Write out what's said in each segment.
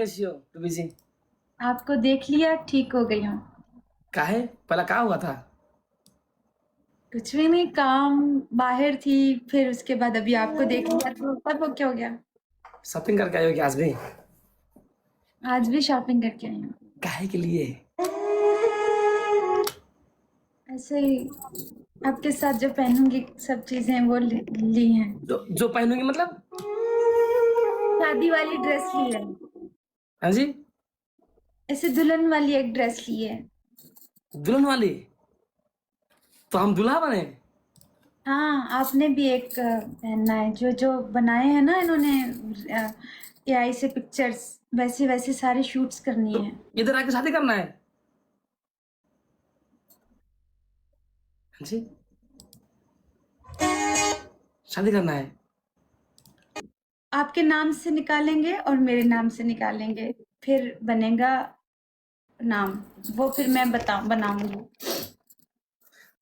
कैसी हो too busy? आपको देख लिया, ठीक हो गई हूँ। काहे? पहला का हुआ था? कुछ भी नहीं, काम बाहर थी, फिर उसके बाद अभी आपको देख लिया तो तब वो क्या हो गया। शॉपिंग करके आए हो क्या आज भी? आज भी शॉपिंग करके आई हूँ। काहे के लिए? ऐसे ही आपके साथ जो पहनूंगी सब चीजें वो ली हैं। जो जो पहनूंगी मतलब? शादी वाली ड्रेस ली है। हाँ जी? ऐसे दुल्हन वाली एक ड्रेस ली है। दुल्हन वाली? तो हम दूल्हा बने? हाँ, आपने भी एक पहनना है। जो जो बनाए हैं ना इन्होंने एआई से पिक्चर्स, वैसे वैसे सारे शूट्स करनी तो है। इधर आके शादी करना है? हाँ जी? शादी करना है? आपके नाम से निकालेंगे और मेरे नाम से निकालेंगे, फिर बनेगा नाम। वो फिर मैं बनाऊंगी।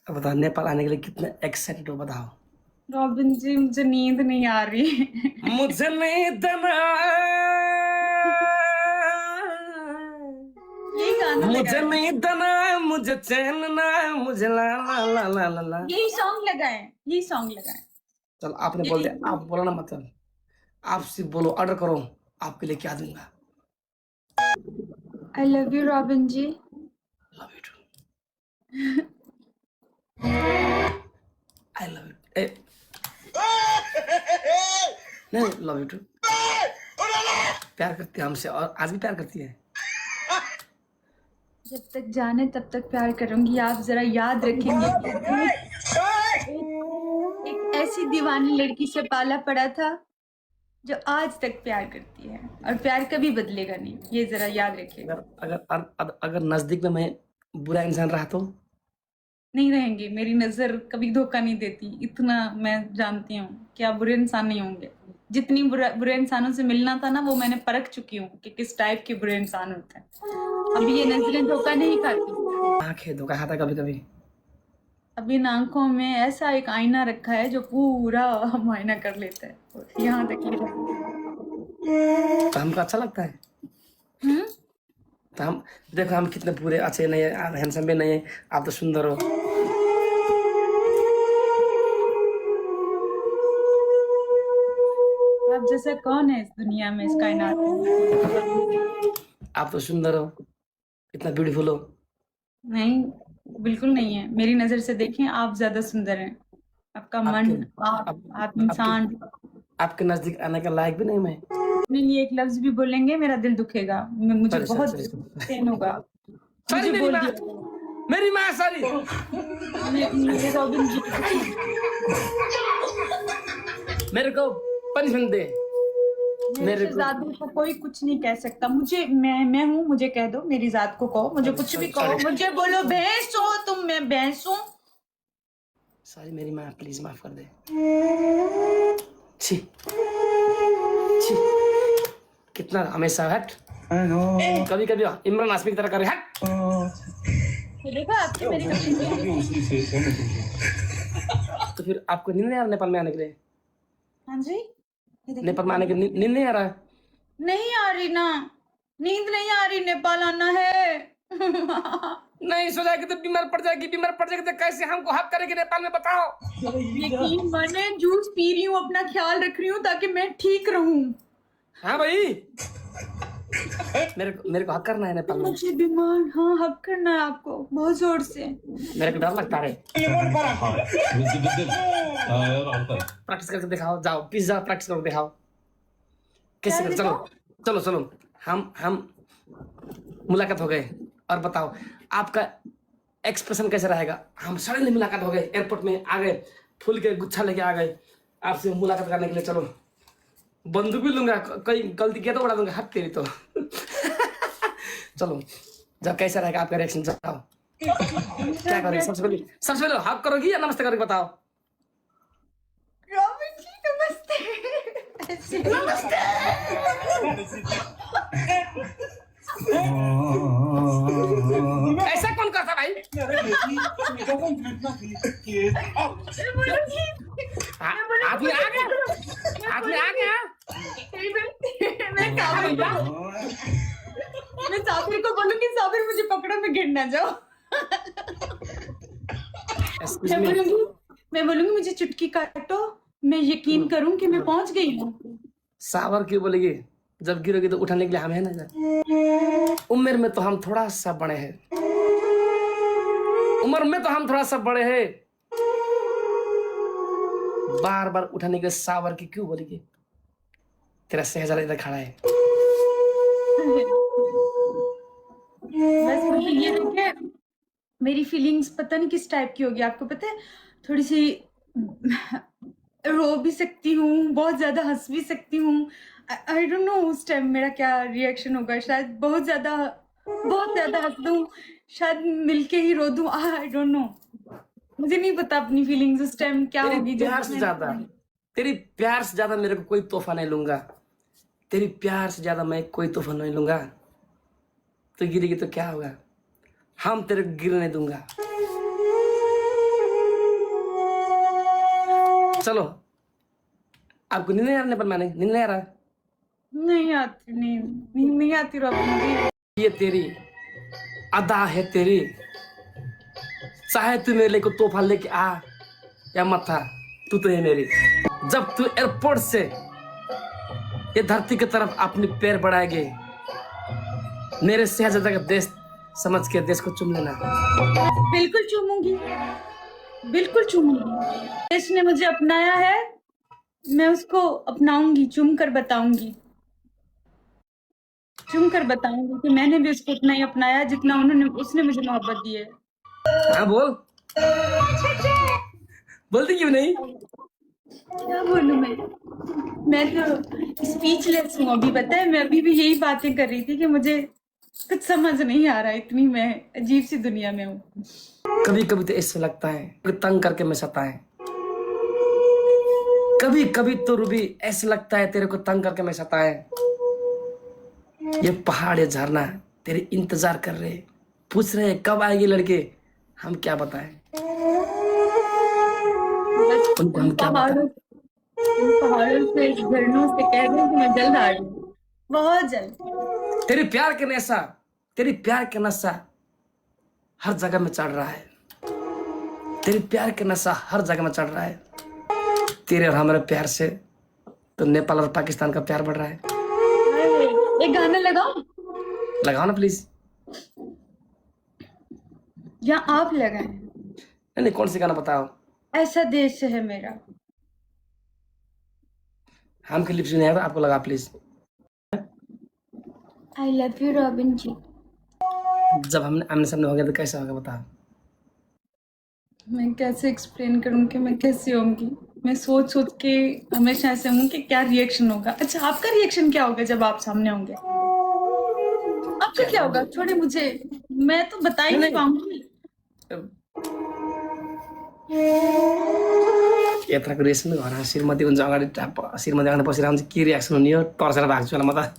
अब बताओ, नेपाल आने के लिए कितने एक्साइटेड हो बताओ। रॉबिन जी, मुझे नींद नहीं आ रही। मुझे नींद ना, यही गाना मुझे लगाए, नींद ना, मुझे चैन ना, मुझे ला ला ला ला ला ला। यही सॉन्ग लगाए, यही सॉन्ग लगाए। चल आपने बोल दिया, आप बोलो ना, मतलब आप सिर्फ बोलो, ऑर्डर करो, आपके लिए क्या दूंगा। I love you Robin ji. Love you too. I love you. नहीं, लव यू टू। प्यार करती है हमसे और आज भी प्यार करती है। जब तक जाने तब तक प्यार करूंगी। आप जरा याद रखेंगे, एक ऐसी दीवानी लड़की से पाला पड़ा था जो आज तक प्यार करती है, और प्यार कभी बदलेगा नहीं, ये जरा याद रखिएगा। अगर नजदीक में मैं बुरा इंसान रहा तो? नहीं रहेंगे, मेरी नजर कभी धोखा नहीं देती, इतना मैं जानती हूँ कि आप बुरे इंसान नहीं होंगे। जितनी बुरे इंसानों से मिलना था ना, वो मैंने परख चुकी हूँ कि किस टाइप के बुरे इंसान होते हैं। अभी ये नजरें धोखा नहीं खाती। आंखें धोखा खाता कभी कभी। अभी इन आंखों में ऐसा एक आईना रखा है जो पूरा मुआयना कर लेता है, और यहाँ तक तो हमको अच्छा लगता है। हम्म। तो हम देखो, हम कितने पूरे अच्छे नहीं है, आप हैंडसम भी नहीं है, आप तो सुंदर हो। आप जैसा कौन है इस दुनिया में, इस कायनात में? आप तो सुंदर हो, इतना ब्यूटीफुल हो। नहीं, बिल्कुल नहीं है। मेरी नजर से देखें, आप ज्यादा सुंदर हैं। आपका मन, आप इंसान। आपके नजदीक आने का लायक भी नहीं मैं। अपने लिए एक लफ्ज भी बोलेंगे मेरा दिल दुखेगा, मुझे बहुत पेन होगा। मुझे बोल दिया मेरी माँ, सॉरी। रॉबिन जी, मेरे को पनिशमेंट दे। मेरे जात को कोई कुछ नहीं कह सकता। मुझे मैं हूँ, मुझे कह दो। मेरी जात को कहो, मुझे कुछ भी कहो, मुझे बोलो भैंस हो तुम, मैं भैंस हूँ। सॉरी मेरी माँ, प्लीज माफ कर दे। छी छी, कितना हमेशा हट। कभी कभी इमरान हाशमी की तरह करे हट। देखा आपकी मेरी तो फिर आपको नींद नहीं आ रहा नेपाल में आने के लिए? हाँ जी, नेपाल में आने के नींद नहीं आ रहा है? नहीं आ रही ना, नींद नहीं आ रही। नेपाल आना है। नहीं सो जाएगी तो बीमार पड़ जाएगी, बीमार पड़ जाएगी तो कैसे हमको हक करेगी नेपाल में, बताओ। यकीन माने, जूस पी रही हूँ, अपना ख्याल रख रही हूँ ताकि मैं ठीक रहूं। हाँ भाई, मेरे को हक करना है नेपाल में। मुझे बीमार, हाँ, हक करना है आपको बहुत जोर से। मेरे को डर लगता है। प्रैक्टिस करके दिखाओ, जाओ प्लीज, जाओ प्रैक्टिस करके दिखाओ कैसे कर। चलो चलो चलो, हम मुलाकात हो गए, और बताओ आपका एक्सप्रेशन कैसे रहेगा। हम सडनली मुलाकात हो गए, एयरपोर्ट में आ गए, फूल के गुच्छा लेके आ गए आपसे मुलाकात करने के लिए। चलो, बंदूक भी लूंगा, कहीं गलती किया तो उड़ा दूंगा, हाथ तेरी तो। चलो जब कैसा रहेगा आपका रिएक्शन, जाओ। क्या करोगे सबसे पहले हक करोगी या नमस्ते करोगी, बताओ। रॉबिन जी नमस्ते। नमस्ते। ऐसा कौन करता भाई? आदमी आ गया, आदमी आ गया। मैं क्या साबिर को बोलूंगी, साबिर मुझे पकड़ो, मैं गिर ना जाऊं। Excuse मैं me. बोलूंगी मुझे चुटकी काटो, मैं यकीन करूं कि मैं पहुंच गई हूँ। सावर क्यों बोलेगी? जब गिरोगी तो उठाने के लिए हम है ना इधर। उम्र में तो हम थोड़ा सा बड़े हैं, उम्र में तो हम थोड़ा सा बड़े हैं। बार बार उठाने के लिए सावर की क्यों बोलेगी? तेरा शहजादा इधर खड़ा है। बस मुझे ये है कि मेरी फीलिंग्स पता नहीं किस टाइप की होगी, आपको पता है? थोड़ी सी रो भी सकती हूँ, बहुत ज्यादा हंस भी सकती हूँ। आई डोंट नो उस टाइम मेरा क्या रिएक्शन होगा। शायद बहुत ज्यादा हंस दूं, शायद मिलके ही रो दूं। आई डोंट नो, मुझे नहीं पता अपनी फीलिंग्स उस टाइम क्या तेरी होगी। प्यार से ज्यादा, तेरी प्यार से ज्यादा मेरे को कोई तोहफा नहीं लूंगा। तेरी प्यार से ज्यादा मैं कोई तोहफा नहीं लूंगा। तो गिरेगी तो क्या होगा? हम तेरे को गिरने दूंगा। चलो, आपको नींद नहीं आ रहा? नेपाल में नींद नहीं आ रहा? नहीं आती, नींद नहीं आती रॉबिन जी। ये तेरी अदा है तेरी। चाहे तू मेरे लिए कोई तोहफा लेके आ या मत आ, तू तो है मेरी। जब तू एयरपोर्ट से ये धरती की तरफ अपने पैर बढ़ाएगी, मेरे शहजादा का देश समझ के देश को चूम लेना। बिल्कुल चूमूंगी, बिल्कुल चूमूंगी। देश ने मुझे अपनाया है, मैं उसको अपनाऊंगी, चूम कर बताऊंगी कि मैंने भी उसको उतना ही अपनाया जितना उसने मुझे मोहब्बत दी है। हाँ बोल, बोलती क्यों नहीं? क्या बोलूं मैं तो स्पीचलेस हूँ अभी। पता है, मैं अभी भी यही बातें कर रही थी कि मुझे कुछ समझ नहीं आ रहा, इतनी मैं अजीब सी दुनिया में हूँ। कभी कभी तो ऐसा लगता है कि तंग करके मैं सताए। कभी कभी तो रूबी ऐसा लगता है तेरे को तंग करके मैं सताए। ये पहाड़, ये झरना तेरे इंतजार कर रहे, पूछ रहे कब आएगी लड़के। हम क्या बताएं बस उनको? हम क्या बताएं? पहाड़ों से, इस झरनों से कह दूं कि मैं जल्द आ रही हूँ, बहुत जल्द। तेरी प्यार के नशा, तेरी प्यार के नशा हर जगह में चढ़ रहा है। तेरी प्यार के नशा हर जगह में चढ़ रहा है। तेरे और हमारे प्यार से तो नेपाल और पाकिस्तान का प्यार बढ़ रहा है। एक गाना लगाओ, लगाओ ना प्लीज। या आप लगाएं। नहीं, कौन सी गाना बताओ? ऐसा देश है मेरा। हमके लिप्स नहीं आता, आपको लगा please. I love you Robin ji. जब हमने आमने सामने हो गया तो कैसा होगा बताओ? मैं कैसे एक्सप्लेन करूं कि मैं कैसी होंगी। मैं सोच के हमेशा ऐसे हूं कि क्या रिएक्शन होगा। अच्छा, आपका रिएक्शन क्या होगा जब आप सामने होंगे? आपका क्या होगा? छोड़े मुझे, मैं तो बता ही नहीं पाऊंगी। यत्रो रिएक्सन घर श्रीमती हुन्छ अगाडि, श्रीमती अगाडि बसेर हुन्छ के रिएक्सन हुने हो? टर्सेर भाग्छु होला म त।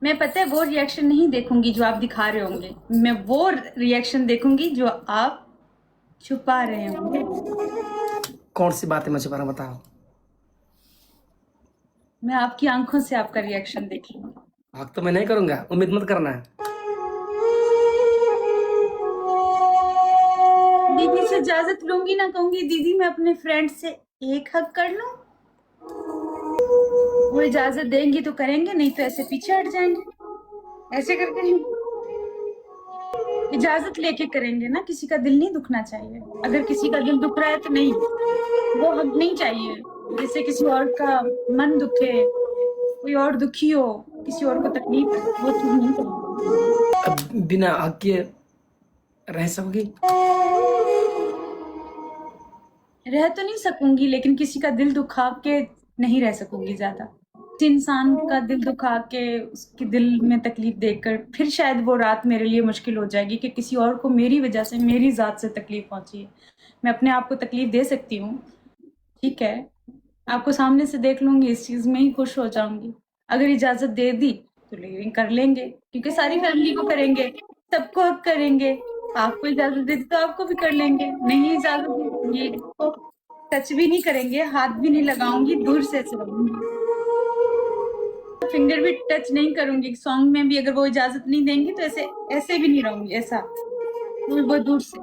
मैं पता है वो रिएक्शन नहीं देखूंगी जो आप दिखा रहे होंगे, मैं वो रिएक्शन देखूंगी जो आप छुपा रहे होंगे। कौन सी बातें मैं छुपा रहा हूं बताओ? मैं आपकी आंखों से आपका रिएक्शन देख लूंगी। हक तो मैं नहीं करूंगा, उम्मीद मत करना। दीदी से इजाजत लूंगी ना, कहूंगी दीदी मैं अपने फ्रेंड से एक हक कर लूं। वो इजाजत देंगी तो करेंगे, नहीं तो ऐसे पीछे हट जाएंगे। ऐसे करके इजाजत लेके करेंगे ना, किसी का दिल नहीं दुखना चाहिए। अगर किसी का दिल दुख रहा है तो नहीं, वो हक नहीं चाहिए। जैसे किसी और का मन दुखे, कोई और दुखी हो, किसी और को तकलीफ है, वो चीज नहीं चाहिए। अब बिना हक के रह सकोगी? रह तो नहीं सकूंगी, लेकिन किसी का दिल दुखा के नहीं रह सकूंगी ज्यादा। किसी इंसान का दिल दुखा के उसके दिल में तकलीफ देकर फिर शायद वो रात मेरे लिए मुश्किल हो जाएगी कि किसी और को मेरी वजह से, मेरी जात से तकलीफ पहुंची है। मैं अपने आप को तकलीफ दे सकती हूँ, ठीक है, आपको सामने से देख लूंगी, इस चीज में ही खुश हो जाऊंगी। अगर इजाजत दे दी तो लिविंग कर लेंगे, क्योंकि सारी फैमिली को करेंगे, सबको हक करेंगे। आपको इजाजत दे दी तो आपको भी कर लेंगे। नहीं इजाजत दी तो टच भी नहीं करेंगे, हाथ भी नहीं लगाऊंगी, दूर से ऐसे रहूंगी। फिंगर भी टच नहीं करूंगी सॉन्ग में भी, अगर वो इजाजत नहीं देंगे तो ऐसे ऐसे भी नहीं रहूंगी, ऐसा वो भी बहुत दूर से।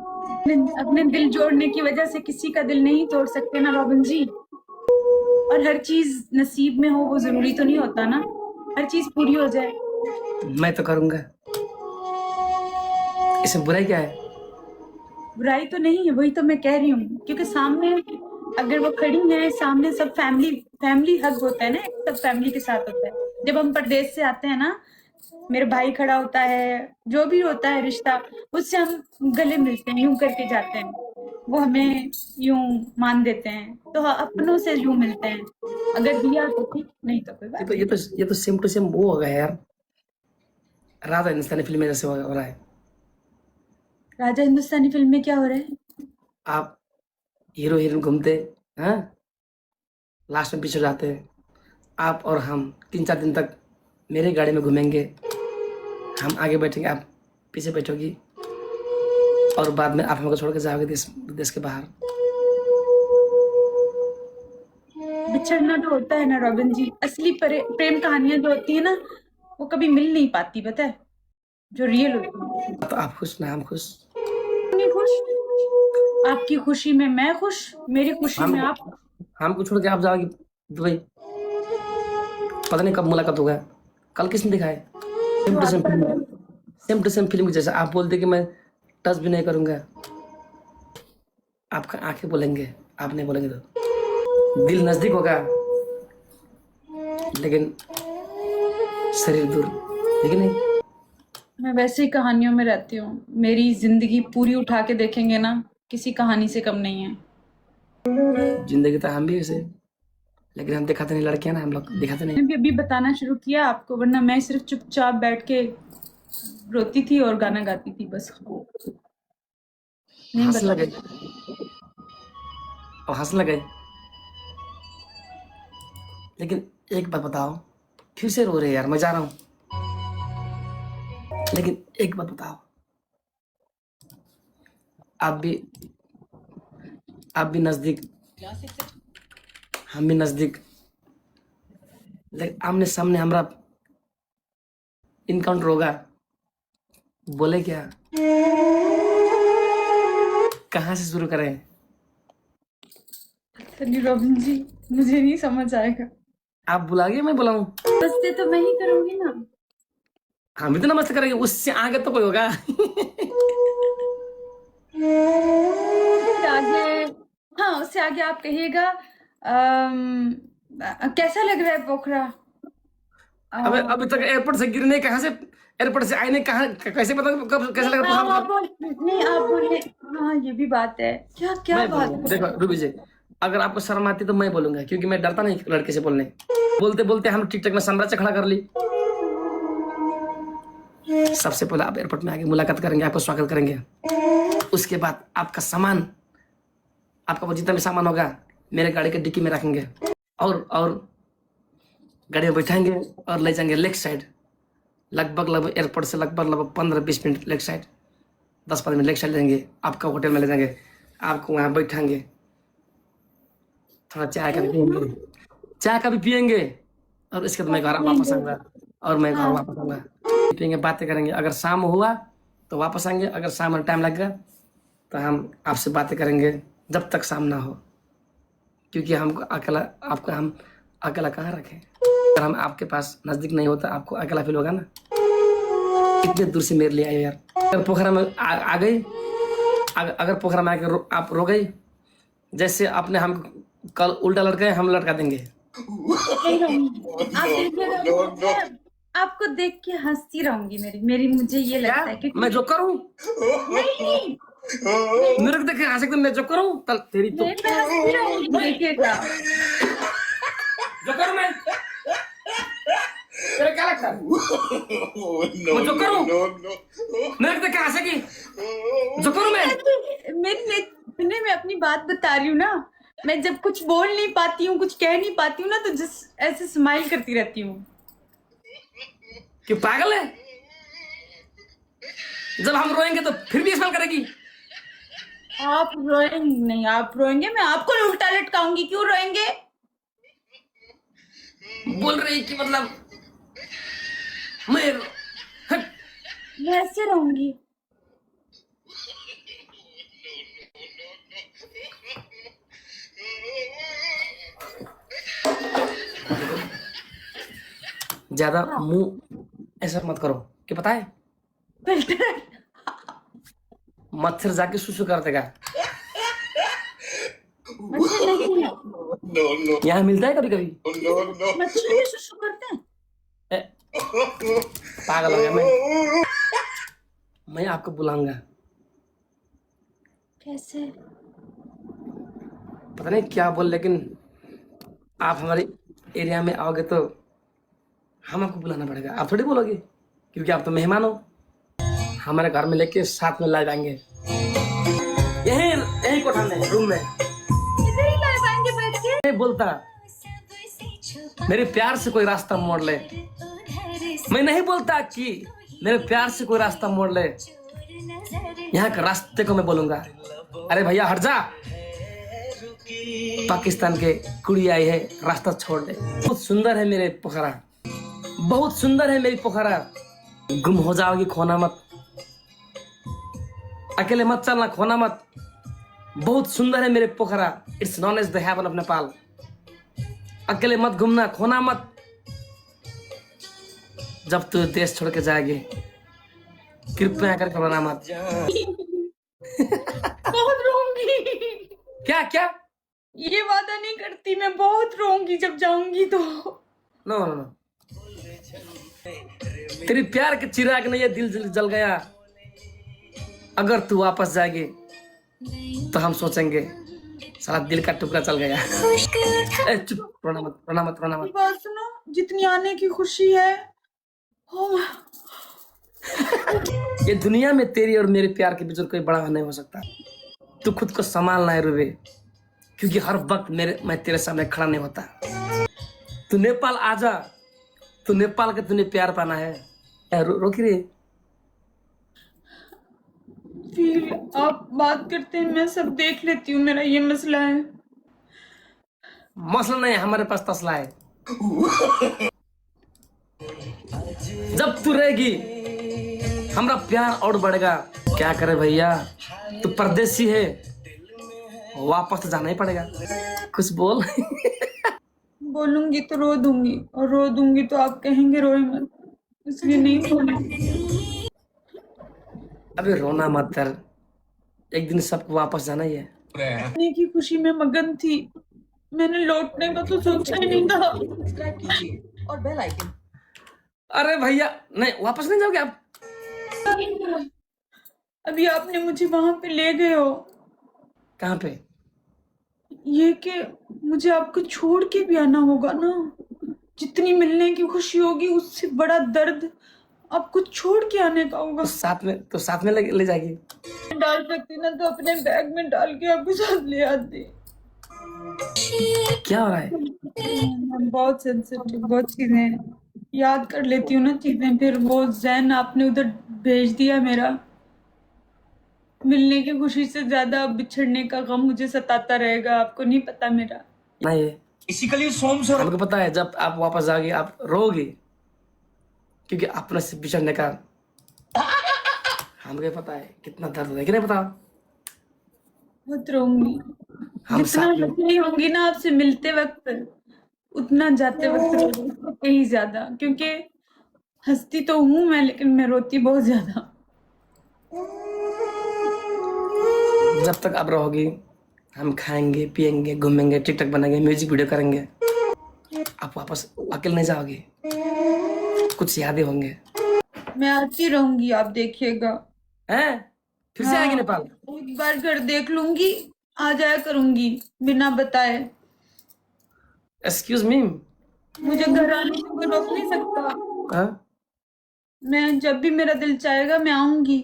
अपने दिल जोड़ने की वजह से किसी का दिल नहीं तोड़ सकते ना रॉबिन जी। और हर चीज नसीब में हो वो जरूरी तो नहीं होता ना, हर चीज पूरी हो जाए। मैं तो करूंगा, इसमें बुराई क्या है? बुराई तो नहीं है, वही तो मैं कह रही हूँ, क्योंकि सामने अगर वो खड़ी है, सामने सब फैमिली हग होता है ना, सब फैमिली के साथ होता है। जब हम परदेश से आते हैं ना, मेरा भाई खड़ा होता है, जो भी होता है रिश्ता, उससे हम गले मिलते हैं, यूं करके जाते हैं, वो हमें यूं मान देते हैं, तो अपनों से यूं मिलते हैं। अगर दिया तो ठीक, नहीं तो कोई बात नहीं। ये तो सेम टू सेम वो हो गया यार, राधा हिंदुस्तानी फिल्म में जैसे हो रहा है। राजा हिंदुस्तानी फिल्म में क्या हो रहा है? आप हीरो हीरोइन घूमते हैं, लास्ट में पीछे जाते हैं, आप और हम 3-4 दिन तक मेरे गाड़ी में घूमेंगे, हम आगे बैठेंगे, आप पीछे बैठोगी, और बाद में आप हमको छोड़ के जाओगे देश के बाहर। बिछड़ना तो होता है ना रॉबिन जी, असली प्रेम कहानियां जो होती है ना, वो कभी मिल नहीं पाती, पता है, जो रियल होती है। तो आप खुश ना हम खुश, नहीं खुश? आपकी खुशी में मैं खुश, मेरी खुशी में आप। हमको छोड़ के आप जाओगी दुबई, पता नहीं कब मुलाकात होगा। कल किसने दिखाया? Same to same film, same to same film जैसा आप बोलते कि मैं टच भी नहीं करूंगा, आपका आंखें बोलेंगे, आप नहीं बोलेंगे तो दिल नजदीक होगा लेकिन शरीर दूर, ठीक है नहीं? मैं वैसे ही कहानियों में रहती हूँ, मेरी जिंदगी पूरी उठा के देखेंगे ना, किसी कहानी से कम नहीं है। जिंदगी तो हम भी वैसे, लेकिन हम दिखाते नहीं, लड़कियां ना हम लोग दिखाते नहीं। मैंने भी अभी बताना शुरू किया आपको, वरना मैं सिर्फ चुपचाप बैठ के रोती थी और गाना गाती थी बस। नहीं हंस बता। लगे और हंस लगे, लेकिन एक बात बताओ, फिर से रो रहे यार, मैं जा रहा हूँ, लेकिन एक बात बताओ, आप भी नजदीक, हम भी नजदीक, लेकिन आमने सामने हमारा इनकाउंटर होगा, बोले क्या, कहाँ से शुरू करें? सनी रॉबिन जी, मुझे नहीं समझ आएगा। आप बुलाइए, मैं बुलाऊं? बसते तो मैं ही करूंगी ना। हम भी तो नमस्ते करेंगे, उससे आगे तो कोई होगा। उससे आगे, हाँ उससे आगे आप कहिएगा कैसा लग रहा है पोखरा? अबे अभी तक एयरपोर्ट से गिरने, कहाँ से एयरपोर्ट से आने, कहाँ कैसे पता कब कैसे लग रहा हाँ, नहीं आप बोलिए। हाँ ये भी बात है, क्या क्या मैं बात बोलूंगा, है? देखो रूबी जी, अगर आपको शर्म आती तो मैं बोलूंगा, क्योंकि मैं डरता नहीं लड़के से बोलने। बोलते बोलते हम टिकटॉक में साम्राज्य खड़ा कर ली। सबसे पहले आप एयरपोर्ट में आके मुलाकात करेंगे, आपको स्वागत करेंगे, उसके बाद आपका सामान, आपका वो जितना भी सामान होगा मेरे गाड़ी के डिक्की में रखेंगे, और गाड़ी में बैठाएंगे और ले जाएंगे लेग साइड, लगभग एयरपोर्ट से लगभग 15-20 minute leg side, 10-15 minute leg side लेंगे, आपका होटल में ले जाएंगे, आपको वहाँ बैठाएंगे, थोड़ा चाय का भी पियेंगे, और इसके बाद मैं घर वापस आऊंगा, और मैं घर वापस आऊंगा, पियेंगे, बातें करेंगे, अगर शाम हुआ तो वापस आएंगे, अगर शाम में टाइम लगेगा तो हम आपसे बातें करेंगे जब तक शाम ना हो, क्योंकि हमको अकेला, आपको हम अकेला कहाँ रखें? अगर हम आपके पास नजदीक नहीं होता, आपको अकेला फील होगा ना। इतने दूर से मेरे लिए आए यार, अगर पोखरा में आ गई, अगर पोखरा में आके आप रो गई, जैसे आपने हम कल उल्टा लटकाए, हम लटका देंगे। आप देखिएगा, आपको देख के हंसती रहूंगी, मेरी मुझे ये लगता है, क्योंकि मैं जो करूं, नहीं मेरे को देखे हंस, मैं जो करूं कल तेरी तो मैं हंसती रहूंगी, देखिएगा। जो करूं मैं, तेरे क्या लगता है? मैं जो करूं, मेरे को देखे हंसेगी, जो करूं मैं अपनी बात बता रही हूँ ना, मैं जब कुछ बोल नहीं पाती हूँ, कुछ कह नहीं पाती हूँ ना, तो जस्ट ऐसे स्माइल करती रहती हूँ। कि पागल है? जब हम रोएंगे तो फिर भी स्माइल करेगी। आप रोएंगे नहीं, आप रोएंगे, मैं आपको उल्टा लटकाऊंगी, क्यों रोएंगे? बोल रही कि मतलब मैं हट। मैं ऐसे रहूंगी। ज्यादा मुंह ऐसा मत करो, कि पता है फिल्टर मच्छर जाके सुसु कर देगा। मच्छर नहीं, यहाँ मिलता है कभी कभी। मच्छर भी सुसु करते हैं। ए, पागल हो गया मैं आपको बुलाऊंगा। कैसे? पता नहीं क्या बोल, लेकिन आप हमारे एरिया में आओगे तो हम आपको बुलाना पड़ेगा। आप थोड़ी बोलोगे, क्योंकि आप तो मेहमान हो। हमारे घर में लेके साथ में ला जाएंगे, यही यही कोठा में, रूम में। इधर ही ला पाएंगे बैठ के। नहीं बोलता, मेरे प्यार से कोई रास्ता मोड़ ले। मैं नहीं बोलता कि मेरे प्यार से कोई रास्ता मोड़ ले। यहाँ के रास्ते को मैं बोलूंगा, अरे भैया हट जा, पाकिस्तान के कुड़ी आई है, रास्ता छोड़ दे। बहुत सुंदर है मेरे पोखरा, बहुत सुंदर है मेरी पोखरा। गुम हो जाओगी, खोना मत, अकेले मत चलना, खोना मत। बहुत सुंदर है मेरे Pokhara, it's known as the heaven of Nepal. अकेले मत घूमना, खोना मत। जब तू देश छोड़ के जाएगी, कृपया करके रोना मत। बहुत रोऊंगी। क्या क्या? ये वादा नहीं करती, मैं बहुत रोऊंगी जब जाऊंगी तो। नो नो नो, तेरी प्यार के चिराग ने ये दिल जल गया। अगर तू वापस जाएगी तो हम सोचेंगे सारा दिल का टुकड़ा चल गया। ए, चुप, रोना मत, रोना मत, रोना मत। बात सुनो, जितनी आने की खुशी है हो, ये दुनिया में तेरी और मेरे प्यार के बीच कोई बड़ा नहीं हो सकता। तू खुद को संभालना है रुबे, क्योंकि हर वक्त मैं तेरे सामने खड़ा नहीं होता। तू नेपाल आजा, तू नेपाल का तूने प्यार पाना है। रोकी रे। फिर आप बात करते हैं, मैं सब देख लेती हूँ, मेरा ये मसला है। मसला नहीं, हमारे पास तसला है। जब तू रहेगी हमारा प्यार और बढ़ेगा। क्या करे भैया, तू परदेसी है, वापस तो जाना ही पड़ेगा। कुछ बोल। बोलूंगी तो रो दूंगी, और रो दूंगी तो आप कहेंगे रोए मत, इसलिए नहीं बोलूंगी। अबे रोना मत कर, एक दिन सबको वापस जाना ही है। आने की खुशी में मगन थी, मैंने लौटने का तो सोचा ही नहीं था। और बेल आइकन। अरे भैया नहीं, वापस नहीं जाओगे आप? अभी आपने मुझे वहां पे ले गए हो, कहाँ पे? ये कि मुझे आपको छोड़ के भी आना होगा ना। जितनी मिलने की खुशी होगी उससे बड़ा दर्द आपको छोड़ के आने का होगा। तो साथ में ले जाएगी। डाल सकती ना तो अपने बैग में डाल के आपको साथ ले आती। क्या हो रहा है? मैं बहुत सेंसिटिव, बहुत चीजें याद कर लेती हूँ ना चीजें, फिर वो जैन आपने उधर भेज दिया मेरा। मिलने की खुशी से ज्यादा बिछड़ने का गम मुझे सताता रहेगा, आपको नहीं पता मेरा। नहीं, बेसिकली सोम सर हमको पता है, जब आप वापस जाओगे आप रोगी, क्योंकि अपने से बिछड़ने का हमको पता है कितना दर्द है, कि नहीं पता? बहुत रोऊंगी। हम जितना साथ में। हंसी होंगी ना आपसे मिलते वक्त, उतना जाते वक्त रोऊंगी, कहीं ज्यादा, क्योंकि हंसती तो हूं मैं, लेकिन मैं रोती बहुत ज्यादा। जब तक आप रहोगी हम खाएंगे, पिएंगे, घूमेंगे, टिकटॉक बनाएंगे, म्यूजिक वीडियो करेंगे। आप वापस अकेले नहीं जाओगे, कुछ यादें होंगे। मैं आती रहूंगी, आप देखिएगा। हैं? फिर से आएगी नेपाल? एक बार घर देख लूंगी, आ जाया करूंगी बिना बताए। Excuse me. मुझे घर आने से कोई रोक नहीं सकता। हाँ? मैं जब भी मेरा दिल चाहेगा मैं आऊंगी,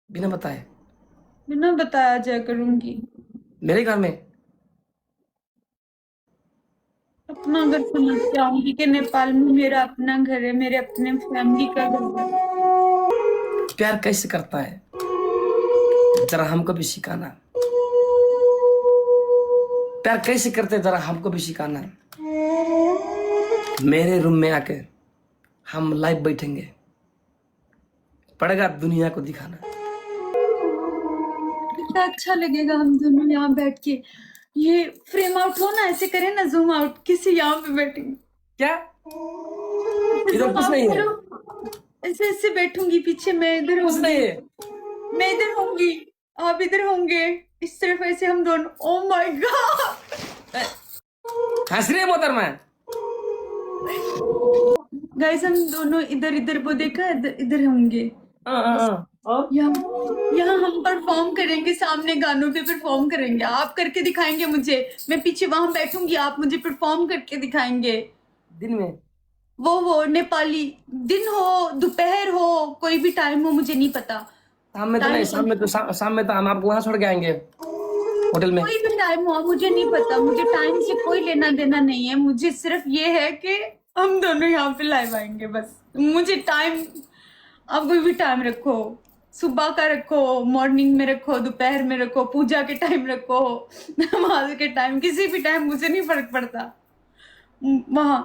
बिना बताए बिना बताए आ जाया करूंगी। मेरे घर में? अपना घर समझ के आऊंगी कि नेपाल में मेरा अपना घर है, मेरे अपने फैमिली का घर है। प्यार कैसे करता है जरा हमको भी सिखाना। प्यार कैसे करते जरा हमको भी सिखाना। मेरे रूम में आके हम लाइव बैठेंगे, पड़ेगा दुनिया को दिखाना। कितना अच्छा लगेगा हम दोनों यहाँ बैठ के, ये फ्रेम आउट हो ना, ऐसे करें ना, जूम आउट, किसी यहाँ पे बैठेंगे, क्या इधर कुछ नहीं है, ऐसे ऐसे बैठूंगी पीछे, मैं इधर कुछ नहीं होंगी, है। मैं इधर होंगी, आप इधर होंगे, इस तरफ ऐसे हम दोनों। ओ माय गॉड, हंस रही है मोहतरमा? गाइस हम दोनों इधर इधर, वो देखा, इधर इधर होंगे, और यहाँ यहाँ हम परफॉर्म करेंगे, सामने गानों पे परफॉर्म करेंगे, आप करके दिखाएंगे मुझे, मैं पीछे वहां बैठूंगी, आप मुझे परफॉर्म करके दिखाएंगे। दिन में वो नेपाली, दिन हो दोपहर हो कोई भी टाइम हो, मुझे नहीं पता, शाम में तो नहीं, शाम में तो हम आपको वहां छोड़ के आएंगे होटल में। कोई भी टाइम हो मुझे नहीं पता, मुझे टाइम से कोई लेना देना नहीं है, मुझे सिर्फ ये है कि हम दोनों यहाँ पे लाइव आएंगे बस। मुझे टाइम, आप कोई भी टाइम रखो, सुबह का रखो, मॉर्निंग में रखो, दोपहर में रखो, पूजा के टाइम रखो, नमाज के टाइम, किसी भी टाइम, मुझे नहीं फर्क पड़ता। वहां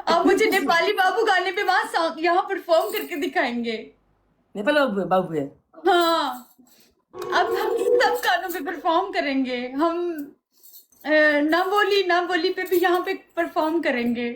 आप मुझे नेपाली बाबू गाने पे वहां यहाँ परफॉर्म करके दिखाएंगे। नेपाल बाबू है। हाँ, अब हम सब गानों पे परफॉर्म करेंगे, हम ना बोली पे भी यहाँ पे परफॉर्म करेंगे।